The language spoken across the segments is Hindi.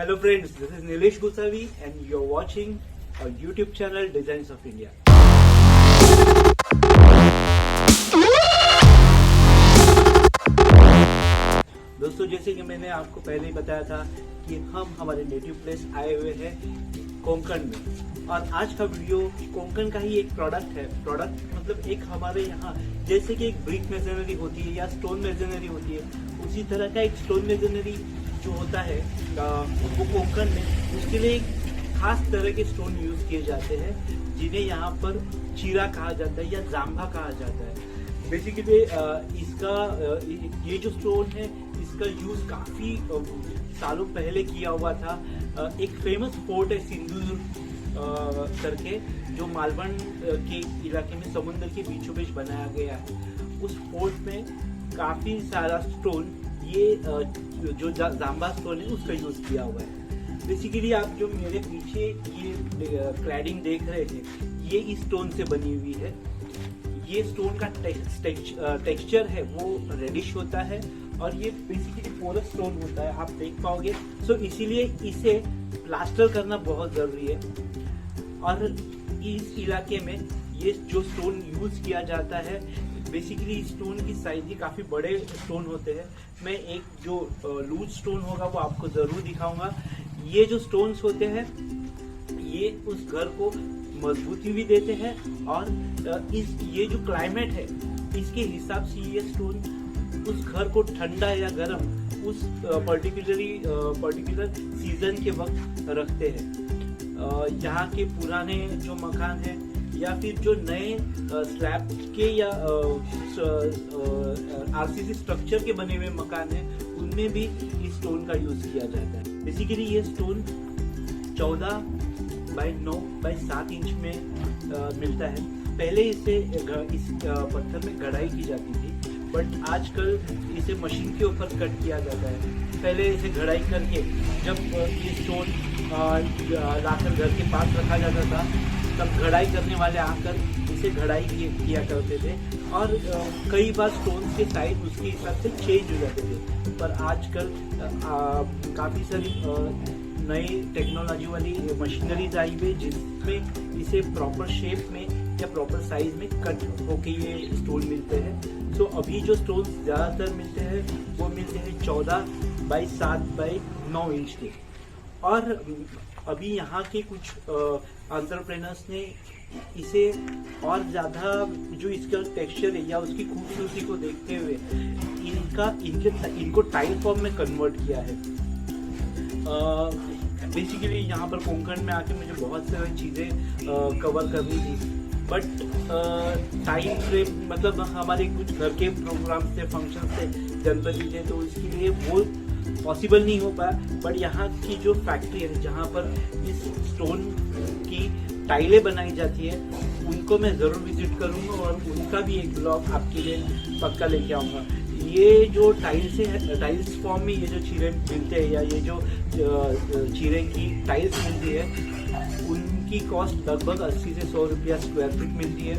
Hello friends, this is Nilesh Gosavi and you're watching our YouTube channel Designs of India. दोस्तों, जैसे कि मैंने आपको पहले ही बताया था कि हम हमारे नेटिव प्लेस आए हुए हैं कोंकण में, और आज का वीडियो कोंकण का ही एक प्रोडक्ट है। प्रोडक्ट मतलब एक हमारे यहाँ जैसे कि एक ब्रिक मेजनरी होती है या स्टोन मेजनरी होती है, उसी तरह का एक स्टोन मेजनरी जो होता है वो कोंकण में, उसके लिए एक खास तरह के स्टोन यूज किए जाते हैं जिन्हें यहाँ पर चीरा कहा जाता है या जाम्बा कहा जाता है। बेसिकली इसका ये जो स्टोन है इसका यूज काफी सालों पहले किया हुआ था। एक फेमस फोर्ट है सिंधुदुर्ग करके, जो मालवण के इलाके में समुद्र के बीचों बीच बनाया गया है। उस फोर्ट में काफी सारा स्टोन ये जो जाम्बा स्टोन है उसका यूज किया हुआ है। बेसिकली आप जो मेरे पीछे ये क्लैडिंग देख रहे थे, ये इस स्टोन से बनी हुई है। ये स्टोन का टेक्सचर है वो रेडिश होता है और ये बेसिकली पोरस स्टोन होता है, आप देख पाओगे। सो इसीलिए इसे प्लास्टर करना बहुत जरूरी है। और इस इलाके में ये जो स्टोन यूज किया जाता है, बेसिकली स्टोन की साइज ही काफी बड़े स्टोन होते हैं। मैं एक जो लूज स्टोन होगा वो आपको जरूर दिखाऊंगा। ये जो स्टोन्स होते हैं ये उस घर को मजबूती भी देते हैं, और ये जो क्लाइमेट है इसके हिसाब से ये स्टोन उस घर को ठंडा या गर्म उस पर्टिकुलर सीजन के वक्त रखते हैं। यहाँ के पुराने जो मकान हैं या फिर जो नए स्लैब के या आरसीसी स्ट्रक्चर के बने हुए मकान हैं, उनमें भी इस स्टोन का यूज किया जाता है। बेसिकली ये स्टोन 14 बाई 9 बाई 7 इंच में मिलता है। पहले इसे इस पत्थर में गढ़ाई की जाती थी, बट आजकल इसे मशीन के ऊपर कट किया जाता है। पहले इसे गढ़ाई करके जब ये स्टोन लाकर घर के पास रखा जाता था, तब गढ़ाई करने वाले आकर इसे गढ़ाई किया करते थे, और कई बार स्टोन के साइज उसके हिसाब से चेंज हो जाते थे। पर आजकल काफ़ी सारी नई टेक्नोलॉजी वाली मशीनरीज आई हुई जिसमें इसे प्रॉपर शेप में या प्रॉपर साइज में कट होके ये स्टोन मिलते हैं। सो अभी जो स्टोन ज़्यादातर मिलते हैं वो मिलते हैं 14 बाई 7 बाई 9 इंच के। और अभी यहाँ के कुछ एंटरप्रेनर्स ने इसे और ज़्यादा जो इसका टेक्सचर है या उसकी खूबसूरती को देखते हुए इनको टाइल फॉर्म में कन्वर्ट किया है। बेसिकली यहाँ पर कोंकण में आके मुझे बहुत सारी चीज़ें कवर करनी थी, बट टाइम फ्रेम मतलब हमारे कुछ घर के प्रोग्राम थे, फंक्शन थे, गणपति थे, तो इसके लिए वो पॉसिबल नहीं हो पाया। बट यहाँ की जो फैक्ट्री है जहाँ पर इस स्टोन की टाइलें बनाई जाती है, उनको मैं ज़रूर विजिट करूँगा और उनका भी एक ब्लॉग आपके लिए पक्का लेके आऊँगा। ये जो टाइल्स फॉर्म में ये जो चीरे मिलते हैं या ये जो चीरे की टाइल्स मिलती है, उनकी कॉस्ट लगभग 80 से 100 रुपया स्क्वायर फीट मिलती है।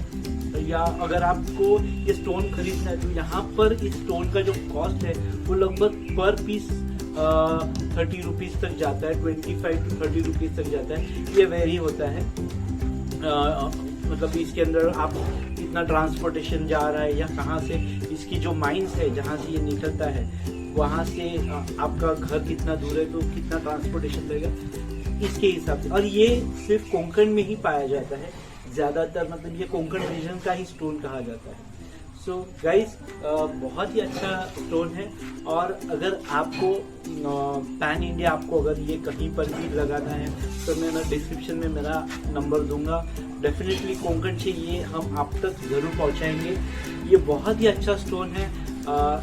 या अगर आपको ये स्टोन खरीदना है तो यहाँ पर इस स्टोन का जो कॉस्ट है वो लगभग पर पीस 30 रुपीज़ तक जाता है, 25 to 30 रुपीज़ तक जाता है। ये वेरी होता है, मतलब इसके अंदर आप कितना ट्रांसपोर्टेशन जा रहा है या कहाँ से इसकी जो माइंस है जहाँ से ये निकलता है वहाँ से आपका घर कितना दूर है, तो कितना ट्रांसपोर्टेशन लगेगा इसके हिसाब से। और ये सिर्फ कोंकण में ही पाया जाता है ज़्यादातर, मतलब ये कोंकण रीजन का ही स्टोन कहा जाता है। सो गाइस, बहुत ही अच्छा स्टोन है। और अगर आपको पैन इंडिया आपको अगर ये कहीं पर भी लगाना है तो मैं डिस्क्रिप्शन में मेरा नंबर दूंगा। डेफिनेटली कोंकण से ये हम आप तक ज़रूर पहुंचाएंगे। ये बहुत ही अच्छा स्टोन है,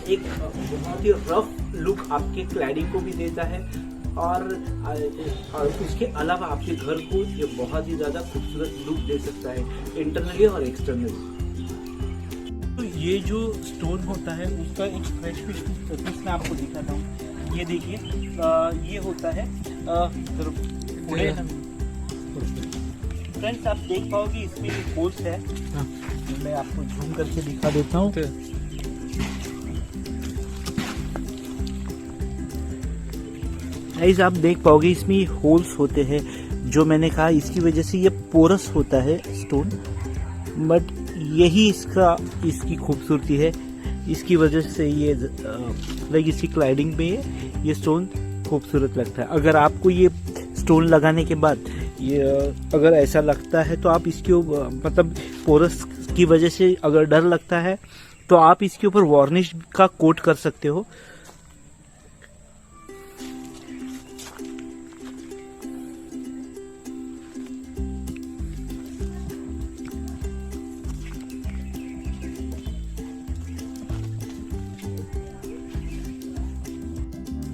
एक बहुत ही रफ लुक आपके क्लैडिंग को भी देता है, और उसके अलावा आपके घर को ये बहुत ही ज़्यादा खूबसूरत लुक दे सकता है, इंटरनली और एक्सटर्नली। तो ये जो स्टोन होता है उसका एक फ्रेश पीस मैं आपको दिखाता हूँ। ये देखिए, ये होता है फ्रेंड्स, आप देख पाओगे इसमें होल्स है। मैं आपको झूम करके दिखा देता हूँ। गाइस आप देख पाओगे इसमें होल्स होते हैं, जो मैंने कहा इसकी वजह से ये पोरस होता है स्टोन, बट यही इसकी खूबसूरती है। इसकी वजह से ये लाइक इसकी क्लाइडिंग पे ये स्टोन खूबसूरत लगता है। अगर आपको ये स्टोन लगाने के बाद ये अगर ऐसा लगता है तो आप इसके मतलब पोरस की वजह से अगर डर लगता है तो आप इसके ऊपर वार्निश का कोट कर सकते हो।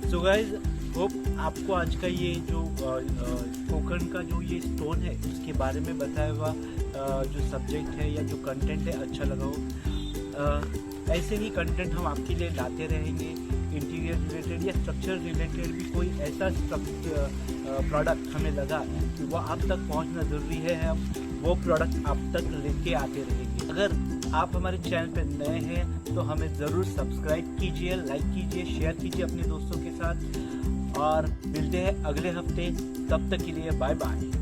सो गाइज होप आपको आज का ये जो कोकण का जो ये स्टोन है उसके बारे में बताया हुआ जो सब्जेक्ट है या जो कंटेंट है अच्छा लगा हो। ऐसे ही कंटेंट हम आपके लिए लाते रहेंगे। इंटीरियर रिलेटेड या स्ट्रक्चर रिलेटेड भी कोई ऐसा प्रोडक्ट हमें लगा कि वो आप तक पहुंचना ज़रूरी है, हम वो प्रोडक्ट आप तक लेके आते रहेंगे। अगर आप हमारे चैनल पर नए हैं तो हमें ज़रूर सब्सक्राइब कीजिए, लाइक कीजिए, शेयर कीजिए अपने दोस्तों के साथ, और मिलते हैं अगले हफ्ते। तब तक के लिए बाय बाय।